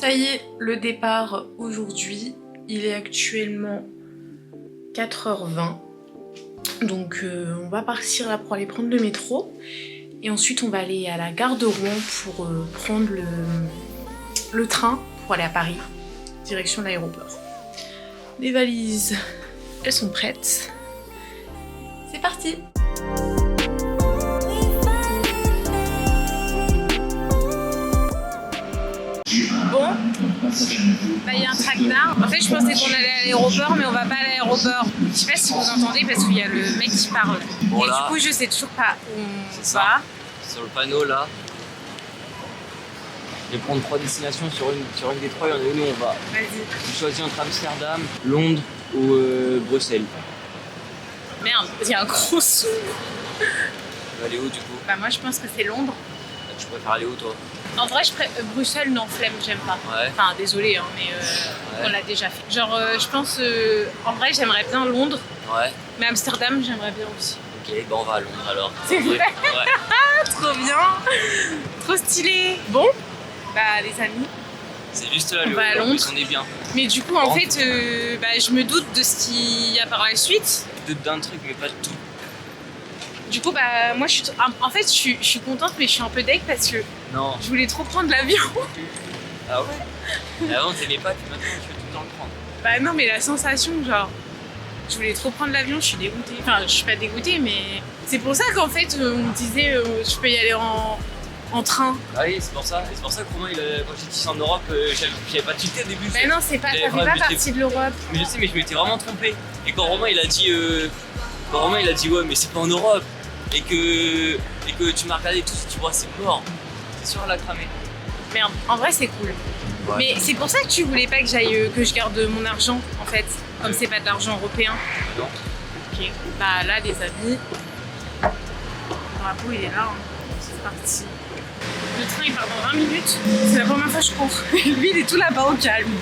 Ça y est, le départ aujourd'hui, il est actuellement 4h20. Donc on va partir là pour aller prendre le métro. Et ensuite on va aller à la gare de Rouen pour prendre le train pour aller à Paris, direction l'aéroport. Les valises, elles sont prêtes. C'est parti! Bon, bah il y a un traquenard. En fait, je pensais qu'on allait à l'aéroport, mais on va pas à l'aéroport. Je sais pas si vous entendez parce qu'il y a le mec qui parle. Bon, et là, du coup, je sais toujours pas où on va. Sur le panneau là, je vais prendre 3 destinations sur une des 3, il y en a où on va. Vas-y. Je choisis entre Amsterdam, Londres ou Bruxelles. Merde, il y a un gros sou. Tu vas aller où du coup? Bah moi je pense que c'est Londres. Tu préfères aller où toi? En vrai, Bruxelles, non, flemme, j'aime pas. Ouais. Enfin, désolé, hein, mais on l'a déjà fait. Genre, je pense, en vrai, j'aimerais bien Londres. Ouais. Mais Amsterdam, j'aimerais bien aussi. Ok, bah on va à Londres alors. C'est vrai? Ouais. Trop bien. Trop stylé. Bon, bah les amis. C'est juste là, le va à Londres. On est bien. Mais du coup, en fait, je me doute de ce qu'il y a par la suite. Je doute d'un truc, mais pas de tout. Du coup, bah moi, en fait, je suis contente, mais je suis un peu deg parce que je voulais trop prendre l'avion. Ah ouais? Mais avant, t'aimais pas, puis maintenant, tu veux tout le temps le prendre. Bah non, mais la sensation, genre, je voulais trop prendre l'avion, je suis dégoûtée. Enfin, je suis pas dégoûtée, mais c'est pour ça qu'en fait, on me disait, je peux y aller en train. Ah oui, c'est pour ça. Et c'est pour ça que Romain, quand j'étais ici en Europe, j'avais pas tilté au début. Bah non, ça fait pas partie de l'Europe. Mais je sais, mais je m'étais vraiment trompé. Et quand Romain, il a dit, ouais, mais c'est pas en Europe. Et que tu m'as regardé tout, tu vois, c'est mort. C'est sûr, elle a cramé. Merde, en vrai, c'est cool. Ouais. Mais c'est pour ça que tu voulais pas que que je garde mon argent, en fait. Comme c'est pas de l'argent européen. Non. Ok. Bah là, les amis, le drapeau, il est là. Hein. C'est parti. Le train, il part dans 20 minutes. C'est la première fois que je cours. Lui, il est tout là-bas au calme.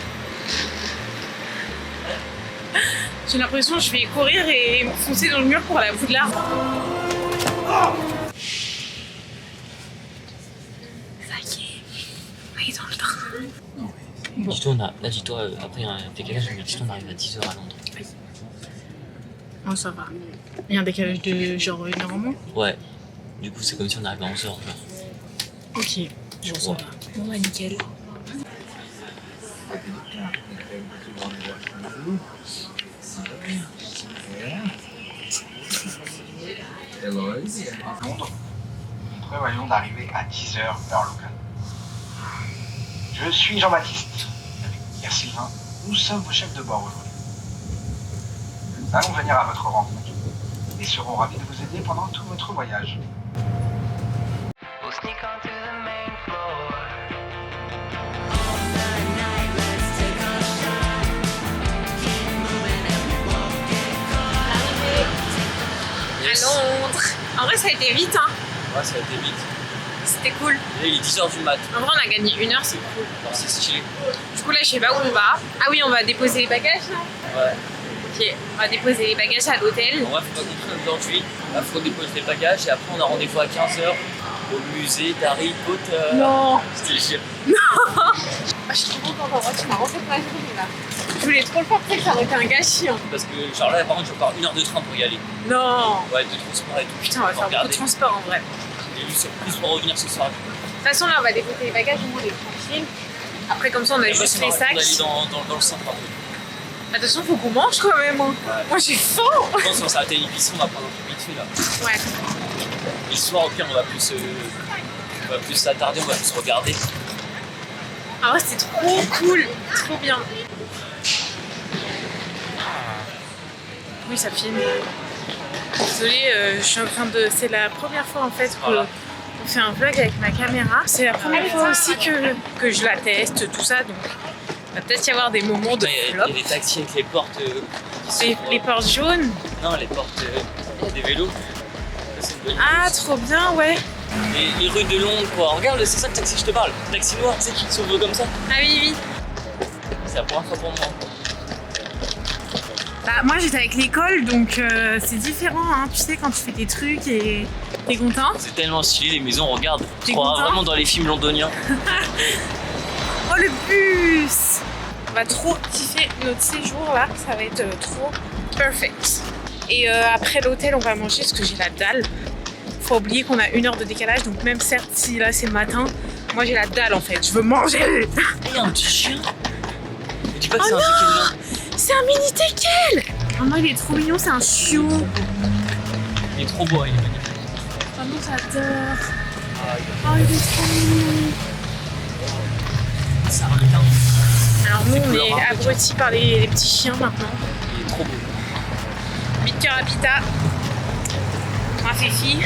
J'ai l'impression que je vais courir et foncer dans le mur pour aller à Poudlard. Ça y est, on est dans le train. Bon. Dis-toi, après un décalage, dis-toi, on arrive à 10h à Londres. Oui. Oh, ça va. Il y a un décalage de genre 1 heure en moins? Ouais. Du coup, c'est comme si on arrivait à 11h. Ok, je ça va. Bon, bah nickel. Londres, nous prévoyons d'arriver à 10h heure locale. Je suis Jean-Baptiste, avec Pierre Sylvain, nous sommes vos chefs de bord aujourd'hui. Nous allons venir à votre rencontre et serons ravis de vous aider pendant tout votre voyage. À Londres. En vrai, ça a été vite, hein. Ouais, ça a été vite. C'était cool. Et il est 10h du mat. En vrai, on a gagné 1 heure, c'est cool. Alors, c'est stylé. Du coup, là, je sais pas où on va. Ah oui, on va déposer les bagages, là. Ouais. Ok, on va déposer les bagages à l'hôtel. En vrai, faut pas qu'on traîne aujourd'hui. Là, faut déposer les bagages et après, on a rendez-vous à 15h au musée d'Harry Potter. Non. Je te jure. Non. Je suis trop contente, en vrai, tu m'as refait ma journée, là. Je voulais trop le faire, peut-être que ça aurait été un gâchis. Hein. Parce que, genre là, par contre, j'ai encore 1 heure de train pour y aller. Non. Ouais, de transport et tout. Putain, on va faire beaucoup de transport, en vrai. Et juste plus pour revenir ce soir. De toute façon, là, on va déposer les bagages, on est tranquille. Après, comme ça, on a juste les sacs. On va aller dans le centre un peu. Attention, faut qu'on mange quand même. Hein. Ouais. Moi, j'ai faim. Je pense qu'on va s'arrêter à une épicerie, on va prendre un truc vite fait là. Ouais. Et le soir, au pire, on va plus s'attarder, on va plus regarder. Ah ouais, c'est trop cool. Trop bien. Oui, ça filme. Désolée, je suis en train de... C'est la première fois en fait qu'on fait un vlog avec ma caméra. C'est la première fois aussi que je la teste, tout ça. Donc, il va peut-être y avoir des moments de flop. Il y a des taxis avec les portes... les portes jaunes? Non, les portes des vélos. Ah, trop bien, ouais. Les rues de Londres, quoi. Regarde, c'est ça le taxi, je te parle. Le taxi noir, tu sais, qui s'ouvre comme ça. Ah oui, oui. C'est la première fois pour moi. Bah, moi j'étais avec l'école donc c'est différent, hein. Tu sais, quand tu fais tes trucs et t'es content. C'est tellement stylé les maisons, regarde. Tu crois vraiment dans les films londoniens. Oh le bus! On va trop kiffer notre séjour là, ça va être trop perfect. Et après l'hôtel, on va manger parce que j'ai la dalle. Faut oublier qu'on a 1 heure de décalage, donc même certes si là c'est le matin, moi j'ai la dalle en fait, je veux manger. Il y a un petit chien. Ne dis pas que Oh c'est un non, teckel. c'est un mini teckel. Oh non, il est trop mignon, c'est un chiot. Il est trop beau, il est magnifique. Oh non, j'adore. Oh, il est trop mignon. C'est un requin. Alors nous, on couleur est marron, abrutis par les petits chiens maintenant. Il est trop beau. Vite cœur à Pita. Ma Fifi.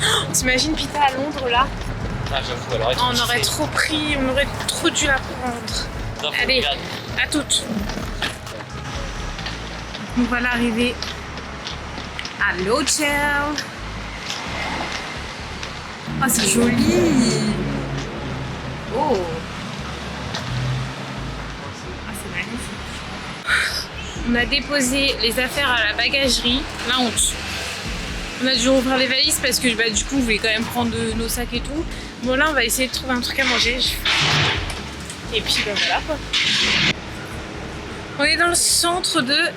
Oh, t'imagines Pita à Londres là? Ah, j'avoue, alors Oh, on aurait trop pris, on aurait trop dû la prendre. Allez, à toutes. On va l'arriver à l'hôtel. Oh, c'est joli. Oh. Ah, c'est magnifique. On a déposé les affaires à la bagagerie. La honte. On a dû rouvrir les valises parce que bah, du coup, on voulait quand même prendre nos sacs et tout. Bon, là, on va essayer de trouver un truc à manger. Et puis, bah voilà quoi. On est dans le centre de...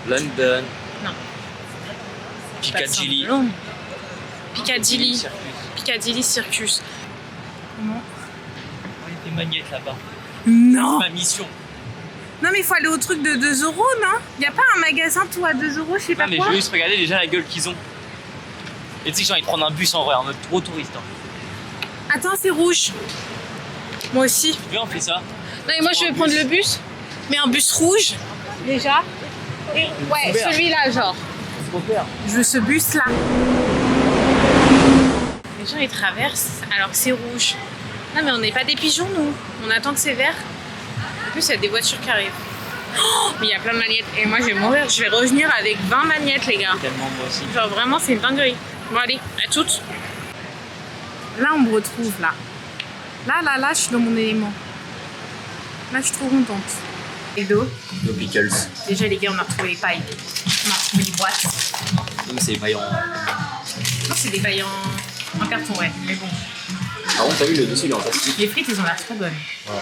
London. Non. Piccadilly. Piccadilly. Piccadilly Circus. Comment? Il y a des magnettes là-bas. Non. Ma mission. Non mais il faut aller au truc de 2 €, non? Y a pas un magasin tout à 2 €, je sais pas Non mais quoi? je veux juste regarder déjà la gueule qu'ils ont. Et tu sais que j'ai envie de prendre un bus en vrai, en mode trop touriste. Hein. Attends, c'est rouge. Moi aussi. Viens, on fait ça. Non mais moi je vais prendre le bus. Mais un bus rouge. Déjà. Et ouais, Vert. celui-là genre. Je veux ce bus là. Les gens ils traversent alors que c'est rouge. Non mais on n'est pas des pigeons nous. On attend que c'est vert. En plus il y a des voitures qui arrivent. Oh, mais il y a plein de magnettes. Et moi je vais mourir. Je vais revenir avec 20 magnettes les gars. Tellement moi aussi. Genre vraiment c'est une dinguerie. Bon allez, à toutes. Là on me retrouve là. Là je suis dans mon élément. Là je suis trop contente. Et d'eau. Nos pickles. Déjà les gars on a retrouvé les pailles. On a retrouvé les boîtes. Non mais c'est vaillant. Non c'est des pailles en carton ouais. Mais bon. Par contre t'as vu le dessus il est en plastique. Les frites elles ont l'air trop bonnes. Ouais.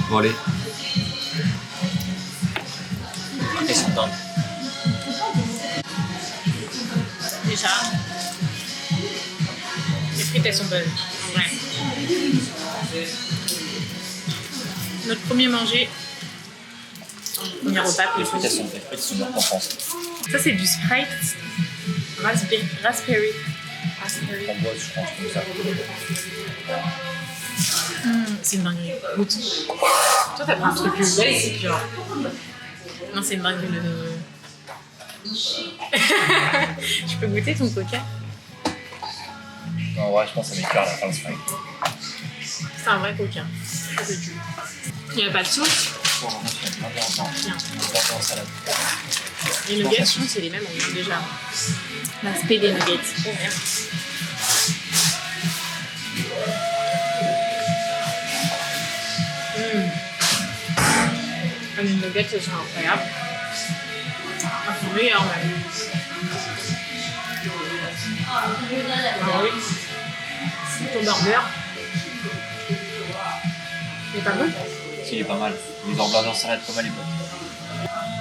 Bon allez. Elles sont dingues. Déjà. Les frites elles sont bonnes. Ouais. Notre premier manger. Premier repas. Les frites elles sont bien en France. Ça c'est du Sprite. Raspberry. Raspberry. Framboise je pense comme ça. C'est une dinguerie. Goûte. Toi t'as pris un truc plus basique genre. Non c'est une dinguerie le... Je peux goûter ton coca? Non, en vrai je pense que ça m'éclaire à la fin de ce fight. C'est un vrai coca. Ça c'est du... Il n'y a pas de sauce? Tiens. Les nuggets, je pense que c'est les mêmes, on vient déjà. L'aspect des nuggets. Oh merde. Les nuggets, elles sont incroyables. Ah, c'est meilleur même. Ah oui. Ton burger. Il est pas bon? Si, il est pas mal. Les hamburgers salade comme à l'époque.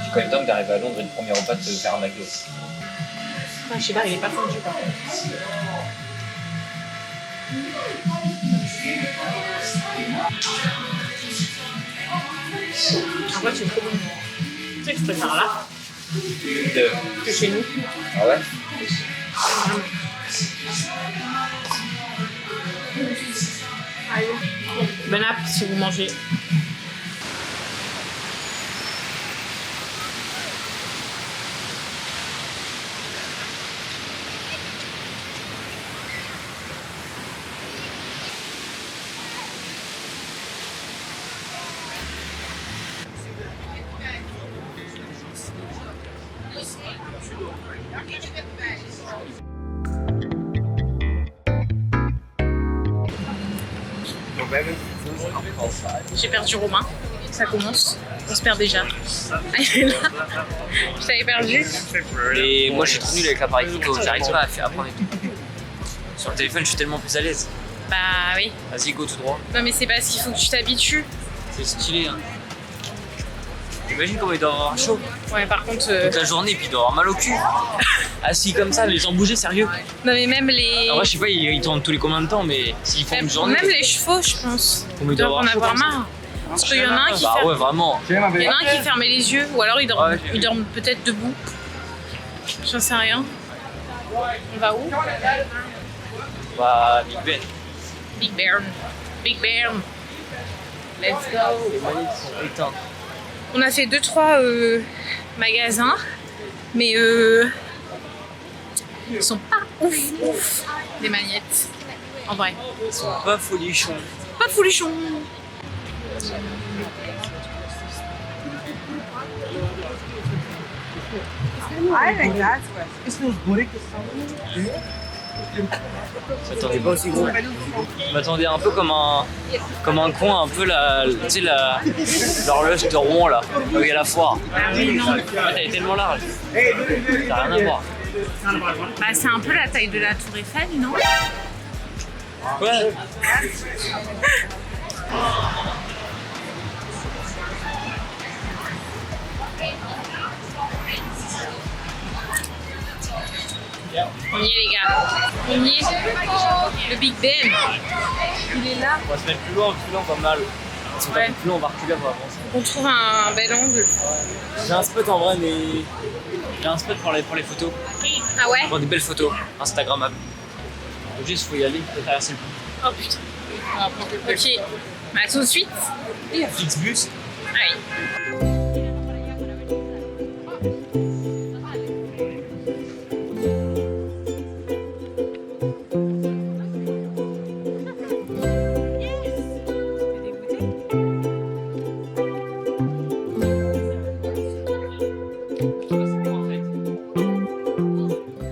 C'est quand même dingue d'arriver à Londres et le premier repas de te faire un McDo. Ah, je sais pas, il est pas fondu par contre. En vrai, c'est trop bon. Tu sais que je préfère là que chez nous. Ah ouais? Vraiment. Allez. Bon app si vous mangez. J'ai perdu Romain, ça commence, on se perd déjà. Ah, il est là. Je t'avais perdu. Et moi je suis trop nul avec l'appareil photo, j'arrive pas à apprendre et tout. Sur le téléphone je suis tellement plus à l'aise. Bah oui. Vas-y, go tout droit. Non mais c'est parce qu'il faut que tu t'habitues. C'est stylé, hein. Imagine comment il doit avoir chaud. Ouais, par contre... Toute la journée, puis il doit avoir mal au cul. Assis comme ça, les jambes bougées, sérieux. Non mais même les... Alors, je sais pas, ils tournent tous les combien de temps, mais s'ils font une journée... Même les chevaux, je pense. Comment Ils doivent en avoir marre. Parce qu'il y en a un qui Bah ferme... ouais, vraiment. Il y en a un qui fermait les yeux, ou alors Ouais, j'ai vu. il dorment peut-être debout. J'en sais rien. On va où? Bah, Big Ben. Big Bern. Big Bern. Let's go. Les manettes sont éteintes. On a fait 2-3 magasins, mais ils sont pas ouf, les magnettes. En vrai. Ils sont pas folichons. Pas folichons. J'attendais pas aussi gros. Je m'attendais un peu comme un coin, un peu tu sais, l'horloge de Rouen là, où il y a la foire. Ah oui, non. Elle est tellement large. Ça n'a rien à voir. Bah, c'est un peu la taille de la Tour Eiffel, non? Ouais. On y est, les gars. On y est. Le Big Ben. Il est là. On va se mettre plus loin, on va mal. Si on va Ouais. plus loin, on va reculer, on va avancer. On trouve un bel angle. J'ai un spot en vrai, mais j'ai un spot pour les photos, Ah ouais? pour des belles photos Instagrammables. Donc juste faut y aller, faut traverser le pont. Oh putain. Ok. Bah, tout de suite. Flixbus. Allez.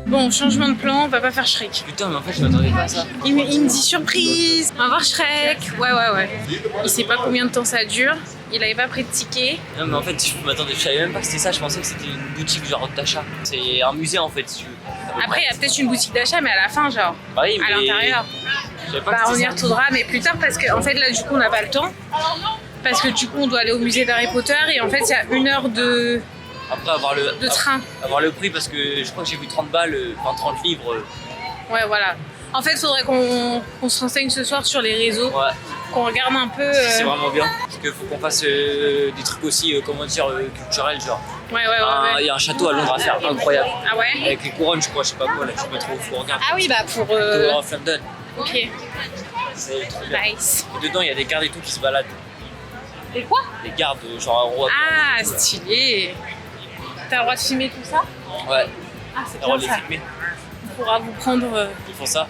Bon, changement de plan, on va pas faire Shrek. Putain, mais en fait, je m'attendais pas à ça. Il me dit surprise, on va voir Shrek. Ouais. Il sait pas combien de temps ça dure. Il avait pas pris de ticket. Non, mais en fait, je savais même pas que c'était ça. Je pensais que c'était une boutique genre d'achat. C'est un musée en fait, si tu veux. Après, il y a peut-être une boutique d'achat, mais à la fin, genre, Bah oui, à mais l'intérieur. je savais pas Bah, que on y c'était ça. retournera, mais plus tard, parce que en fait, là, du coup, on n'a pas le temps. Parce que du coup, on doit aller au musée d'Harry Potter et en fait, il y a 1 heure de Après, train. avoir le prix, parce que je crois que j'ai vu 30 balles, enfin 30 livres. Ouais, voilà. En fait, il faudrait qu'on se renseigne ce soir sur les réseaux, Ouais, qu'on regarde un peu. c'est vraiment bien. Parce qu'il faut qu'on fasse des trucs aussi, comment dire, culturels, genre. Ouais. Il y a un château à Londres à faire, incroyable. Ah ouais? Avec les couronnes, je crois, je sais pas quoi, là, je sais pas trop, faut regarder. Ah oui, bah pour. Tower of London, Ok, c'est trop bien. nice. Et dedans, il y a des gardes et tout qui se baladent. Et quoi? Des gardes, genre un roi. Ah, stylé. T'as le droit de filmer tout ça? Ouais, Ah, c'est on va bien les ça. filmer. On pourra vous prendre. Ils font ça.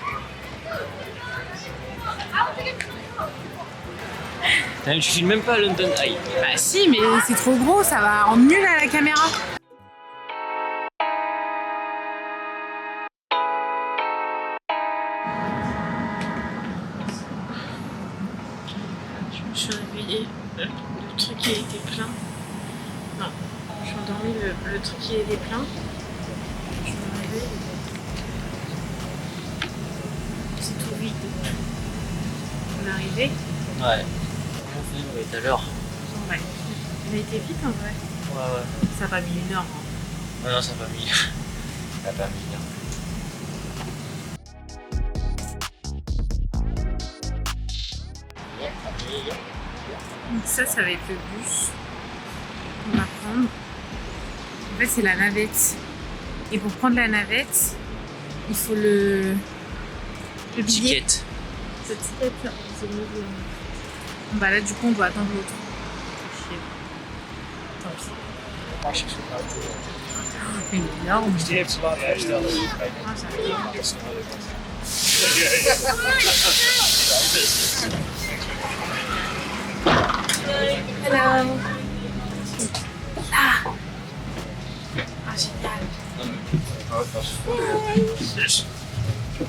Putain, tu filmes même pas à London Eye. Bah si, mais c'est trop gros, ça va rendre nul à la caméra. Je me suis réveillée, le truc il était plein. Non, je suis endormie, le truc il était plein. Je me réveille. C'est tout vide. On est arrivé. Ouais. On filme, mais tout à l'heure. Ouais. Il a été vite en vrai. Ouais. Ça a pas mis 1 heure. Hein. Ouais, non, ça n'a pas mis. Ça n'a pas mis. Donc ça va être le bus qu'on va prendre. En fait, c'est la navette. Et pour prendre la navette, il faut le billet. Ticket. Ce ticket, c'est le nouveau. Bah là, du coup, on doit attendre l'autre. Tant pis. Il est énorme. Ah, Hello. Ah, génial.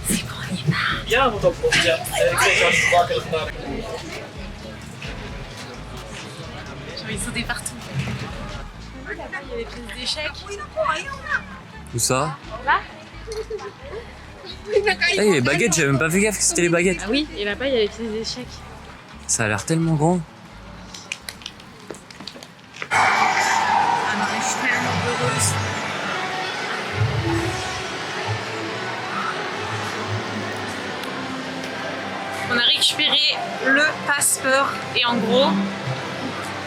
C'est bon, on y va. Ja, want dat klopt. Ja. Ik weet dat je wakker vandaag. J'ai envie de sauter partout. Là-bas, il y a des pièces d'échecs. Où ça? Là, Ah, il y a les baguettes, j'avais même pas fait gaffe que c'était les baguettes. Ah oui, et là-bas, il y a les pièces d'échecs. Ça a l'air tellement grand. Ah non, mais je suis tellement heureuse. On a récupéré le passeport et en gros,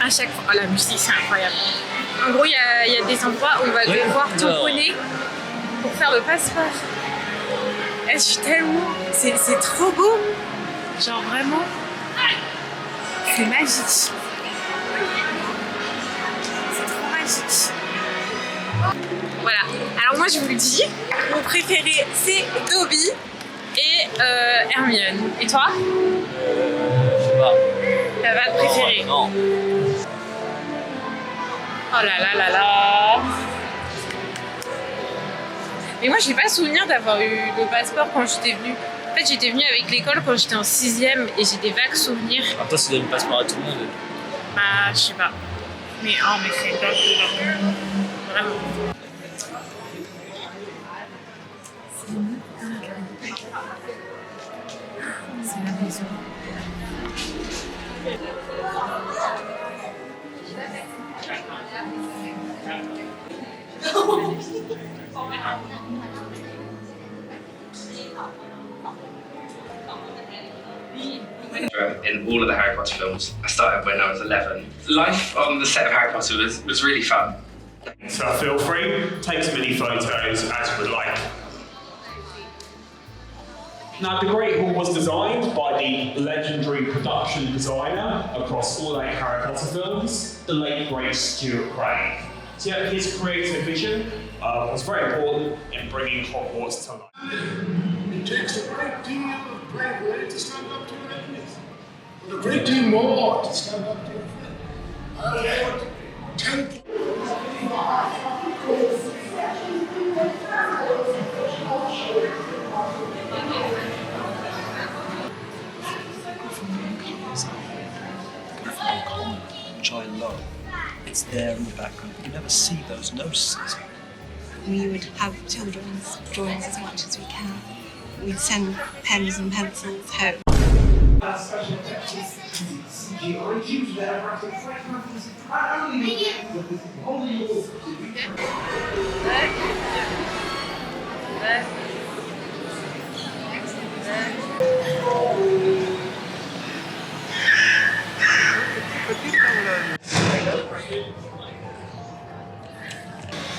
à chaque fois, oh, la musique c'est incroyable. En gros, il y a des endroits où on va devoir tamponner pour faire le passeport. Et je suis tellement, c'est trop beau. Genre vraiment, c'est magique. C'est trop magique. Voilà. Alors moi je vous le dis, mon préféré c'est Dobby et Hermione. Et toi? Je sais pas. Ta vanne préférée? Non. Oh là là là là. Mais moi j'ai pas souvenir d'avoir eu le passeport quand j'étais venue. En fait j'étais venue avec l'école quand j'étais en 6ème et j'ai des vagues souvenirs. En toi, ça donne le passeport à tout le monde. Bah je sais pas. Mais oh mais c'est top déjà. Vraiment. C'est la maison. In all of the Harry Potter films. I started when I was 11. Life on the set of Harry Potter was really fun. So feel free, take as many photos as you would like. Now, the Great Hall was designed by the legendary production designer across all 8 Harry Potter films, the late great Stuart Craig. So yeah, his creative vision was very important in bringing Hogwarts to life. It takes a great deal of bravery to stand up to your enemies, but a great deal more to stand up to your friends. I want 10. Which I love. It's there in the background. You never see those notices. We would have children's drawings as much as we can. We'd send pens and pencils home.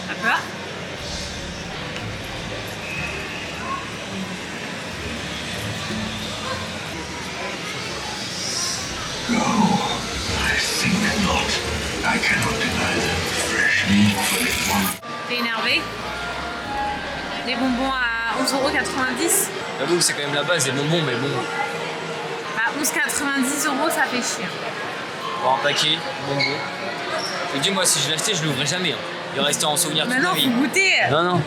T'as peur? I think not. I cannot deny them fresh meat for this one. T'es énervé? Les bonbons à 11,90 €? J'avoue que c'est quand même la base des bonbons, mais bon. Bah 11,90 €, ça fait chier. Pour un paquet, bonbons. Je dis, moi, si je l'achetais, je l'ouvrais jamais. Hein. Il va rester en souvenir toute Maintenant ma vie. faut goûter. Non, non.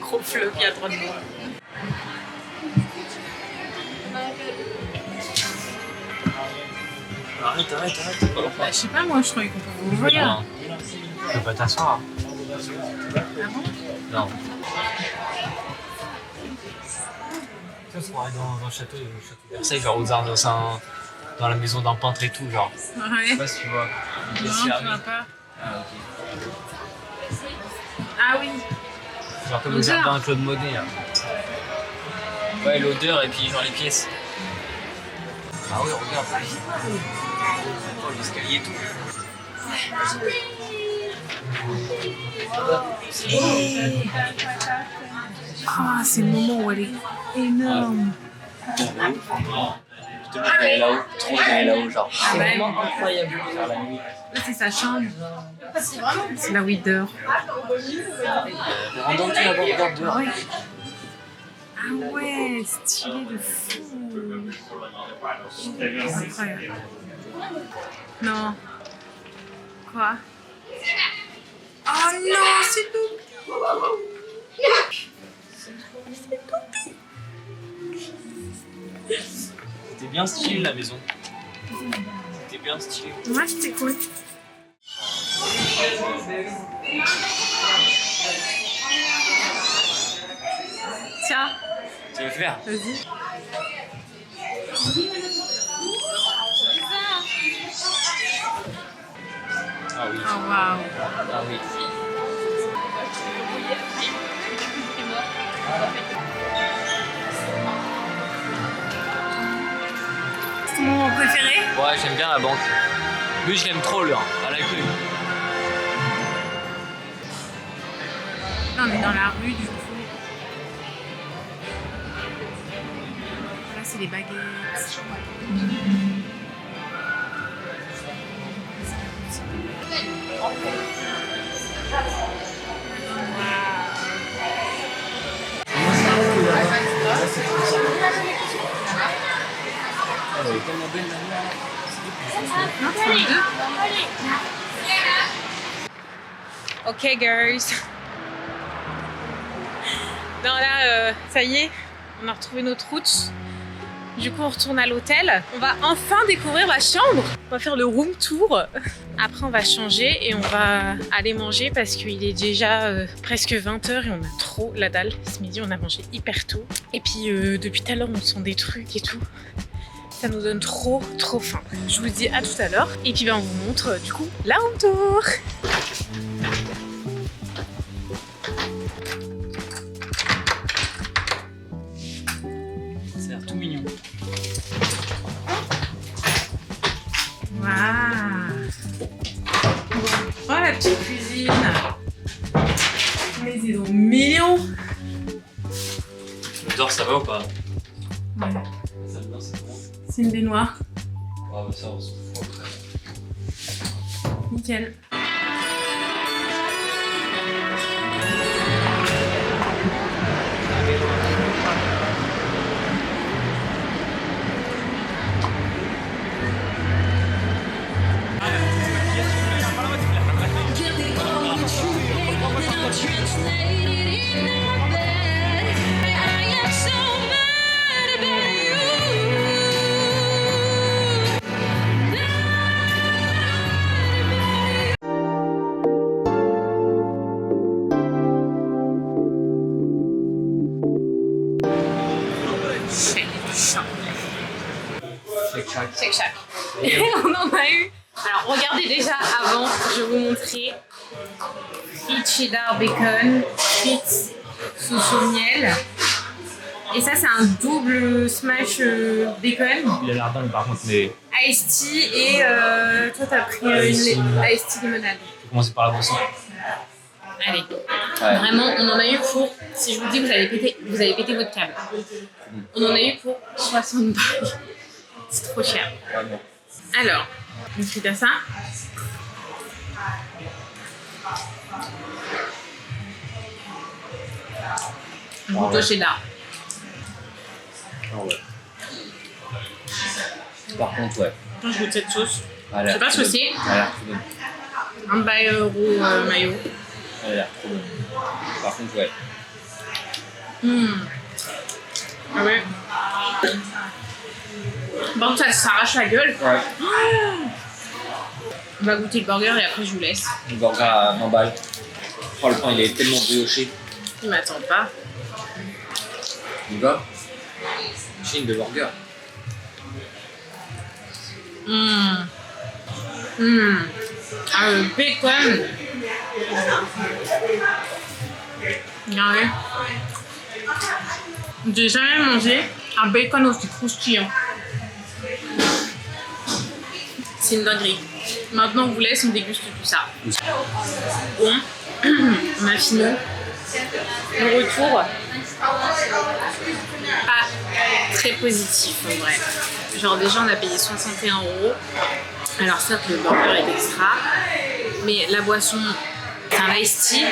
Gros flop, il y a trop de monde. Arrête. Bah, je sais pas, moi je croyais qu'on pouvait ouvrir. Non. Tu peux pas t'asseoir. Ah bon? Non. Ça se croirait dans le château de Versailles, genre aux arts dans la maison d'un peintre et tout, genre. Je Ouais. sais pas si tu vois. Une pièce Non, tu fermée. vois pas. Ah, ok. Ah oui. Genre comme le L'odeur. jardin Claude Monet, là. Ouais, l'odeur et puis genre les pièces. Ah oui, regarde. Oh, l'escalier et tout. Ah, c'est le moment où elle est énorme. Je te dis d'aller là-haut, trop d'aller là-haut, genre. C'est Ouais. vraiment incroyable de faire la nuit. Là, c'est sa chambre. C'est là où il dort. Rendons-nous là-bas, regarde dehors. Ouais. Ah ouais, stylé de fou. Incroyable. Non. Quoi? Oh non, c'est tout. C'était bien stylé la maison. C'était bien stylé. Ouais, c'était cool. Tiens, Tu veux faire? vas-y. Ah oui. Oh waouh. Ah oui. C'est ton moment préféré? Ouais, j'aime bien la banque. Lui, je l'aime trop, là, à la queue. Là, on est dans la rue, du coup. Là, c'est les baguettes. Ok, girls. Non, là, ça y est, on a retrouvé notre route. Du coup, on retourne à l'hôtel. On va enfin découvrir la chambre. On va faire le room tour. Après, on va changer et on va aller manger parce qu'il est déjà presque 20h et on a trop la dalle. Ce midi, on a mangé hyper tôt. Et puis, depuis tout à l'heure, on sent des trucs et tout. Ça nous donne trop faim. Je vous dis à tout à l'heure. Et puis, ben, on vous montre du coup la room tour. Ça a l'air tout mignon. Waouh! Oh, la petite cuisine! Mais c'est donc mignon! L'odeur, ça va ou pas? Ouais. Ça va, c'est bon. C'est une baignoire. Ah bah ça, on s'en fout après. Nickel. Shake Shack. Et on en a eu. Alors regardez déjà avant, je vais vous montrer. Frites cheddar bacon, frites sauce au miel. Et ça c'est un double smash bacon. Il a l'air dingue par contre, mais. Iced tea et toi t'as pris une iced tea limonade. Je vais commencer par la boisson. Allez. Ouais. Vraiment, on en a eu pour. Si je vous dis que vous allez péter votre câble. On en a eu pour 60 balles. C'est trop cher. Alors, une frite à ça. Un goût de cheddar. Ah ouais. Par contre, ouais. Moi, je goûte cette sauce. Je sais pas ce que c'est. Elle a l'air trop bonne. Un bail mayo. Elle a l'air trop bonne. Par contre, ouais. Ah ouais. Bon, ça s'arrache la gueule. Ouais. On va goûter le burger et après je vous laisse. Le burger à 20 balles. Oh, le pain il est tellement brioché. Il m'attend pas. Il va. Chaîne de burger. Ah, le bacon. Regardez. J'ai jamais mangé un bacon aussi croustillant. C'est une dinguerie. Maintenant, on vous laisse, on déguste tout ça. Bon, on a fini. Le retour, pas très positif en vrai. Genre déjà, on a payé 61 €. Alors certes, le burger est extra, mais la boisson, c'est un iced tea,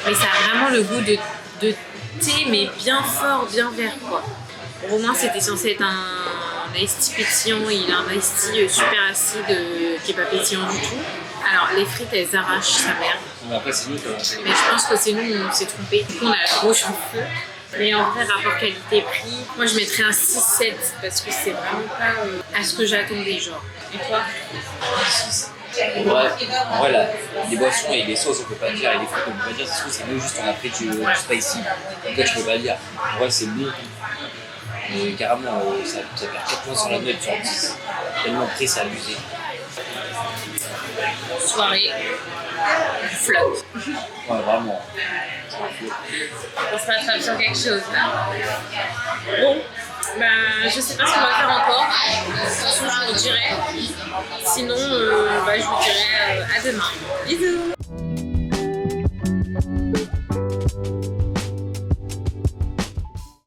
mais ça a vraiment le goût de thé, mais bien fort, bien vert quoi. Au moins, c'était censé être un iced tea pétillant, et il a un iced tea super acide qui est pas pétillant du tout. Alors les frites elles arrachent sa mère. Mais après c'est nous qui avons fait. Mais je pense que c'est nous, on s'est trompé. Du coup on a la bouche en feu. Mais en vrai, rapport qualité-prix, moi je mettrais un 6-7 parce que c'est vraiment pas à ce que j'attendais, genre. Et toi? En vrai là, les boissons et les sauces on peut pas dire, et les fruits on peut pas dire, c'est mieux juste on a pris du spicy. En fait, je peux pas dire. En vrai, c'est bon. Et carrément, ça perd 4 points sur la note sur 10. Tellement prix, c'est abusé. Soirée, flop. Ouais, vraiment. On se rattrape sur quelque chose là. Bon, bah je sais pas ce qu'on va faire encore. De toute façon, je vous dirai. Sinon, bah, je vous dirai à demain. Bisous!